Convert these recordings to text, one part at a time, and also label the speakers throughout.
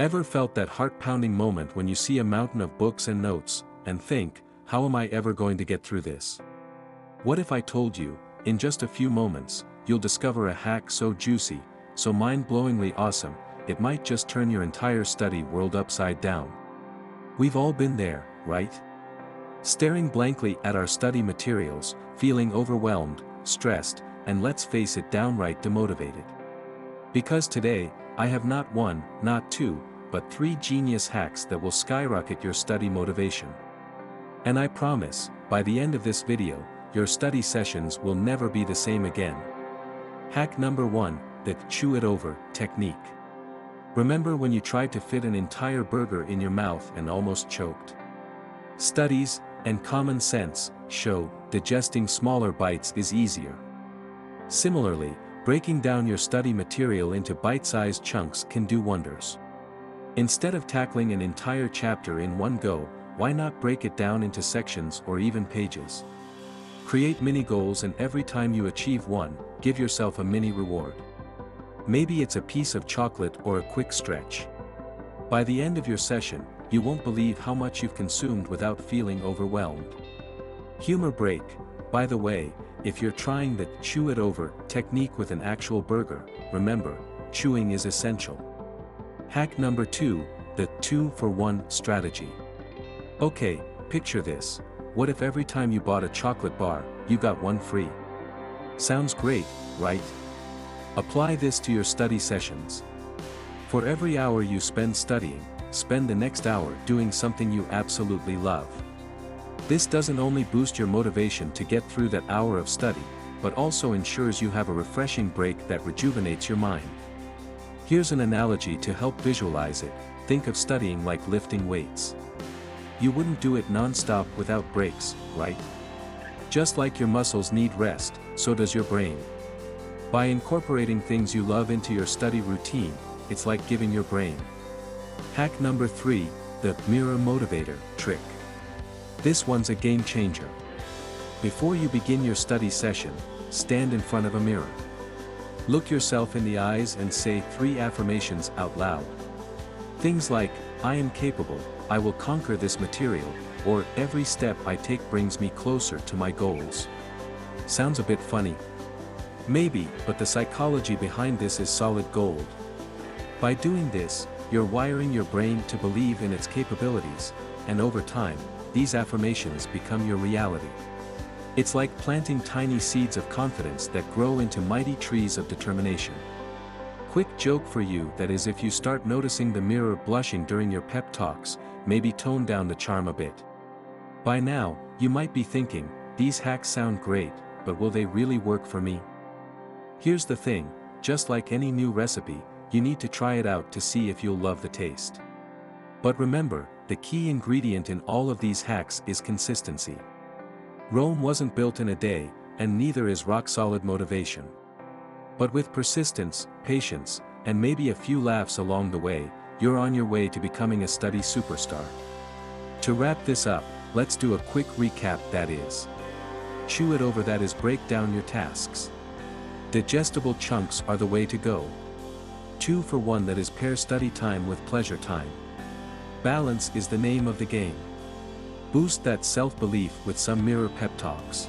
Speaker 1: Ever felt that heart-pounding moment when you see a mountain of books and notes, and think, how am I ever going to get through this? What if I told you, in just a few moments, you'll discover a hack so juicy, so mind-blowingly awesome, it might just turn your entire study world upside down. We've all been there, right? Staring blankly at our study materials, feeling overwhelmed, stressed, and let's face it, downright demotivated. Because today, I have not one, not two, but 3 genius hacks that will skyrocket your study motivation. And I promise, by the end of this video, your study sessions will never be the same again. Hack number 1, the chew it over technique. Remember when you tried to fit an entire burger in your mouth and almost choked? Studies, and common sense, show digesting smaller bites is easier. Similarly, breaking down your study material into bite-sized chunks can do wonders. Instead of tackling an entire chapter in one go, why not break it down into sections or even pages? Create mini goals, and every time you achieve one, give yourself a mini reward. Maybe it's a piece of chocolate or a quick stretch. By the end of your session, you won't believe how much you've consumed without feeling overwhelmed. Humor break. By the way, if you're trying the chew it over technique with an actual burger, remember, chewing is essential. Hack number 2, the 2-for-1 strategy. Okay, picture this. What if every time you bought a chocolate bar, you got one free? Sounds great, right? Apply this to your study sessions. For every hour you spend studying, spend the next hour doing something you absolutely love. This doesn't only boost your motivation to get through that hour of study, but also ensures you have a refreshing break that rejuvenates your mind. Here's an analogy to help visualize it. Think of studying like lifting weights. You wouldn't do it non-stop without breaks, right? Just like your muscles need rest, so does your brain. By incorporating things you love into your study routine, it's like giving your brain. Hack number 3, the mirror motivator trick. This one's a game changer. Before you begin your study session, stand in front of a mirror. Look yourself in the eyes and say 3 affirmations out loud. Things like, I am capable, I will conquer this material, or every step I take brings me closer to my goals. Sounds a bit funny. Maybe, but the psychology behind this is solid gold. By doing this, you're wiring your brain to believe in its capabilities, and over time, these affirmations become your reality. It's like planting tiny seeds of confidence that grow into mighty trees of determination. Quick joke for you, that is, if you start noticing the mirror blushing during your pep talks, maybe tone down the charm a bit. By now, you might be thinking, these hacks sound great, but will they really work for me? Here's the thing, just like any new recipe, you need to try it out to see if you'll love the taste. But remember, the key ingredient in all of these hacks is consistency. Rome wasn't built in a day, and neither is rock-solid motivation. But with persistence, patience, and maybe a few laughs along the way, you're on your way to becoming a study superstar. To wrap this up, let's do a quick recap, that is. Chew it over, that is, break down your tasks. Digestible chunks are the way to go. 2-for-1, that is, pair study time with pleasure time. Balance is the name of the game. Boost that self-belief with some mirror pep talks.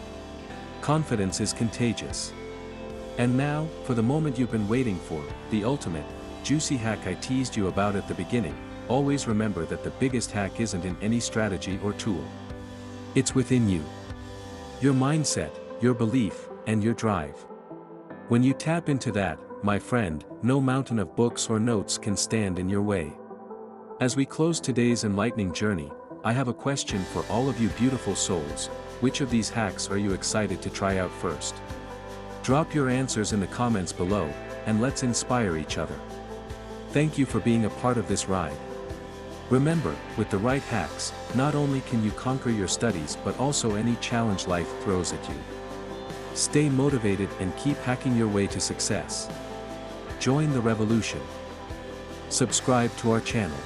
Speaker 1: Confidence is contagious. And now, for the moment you've been waiting for, the ultimate, juicy hack I teased you about at the beginning. Always remember that the biggest hack isn't in any strategy or tool. It's within you. Your mindset, your belief, and your drive. When you tap into that, my friend, no mountain of books or notes can stand in your way. As we close today's enlightening journey, I have a question for all of you beautiful souls. Which of these hacks are you excited to try out first? Drop your answers in the comments below, and let's inspire each other. Thank you for being a part of this ride. Remember, with the right hacks, not only can you conquer your studies but also any challenge life throws at you. Stay motivated and keep hacking your way to success. Join the revolution. Subscribe to our channel.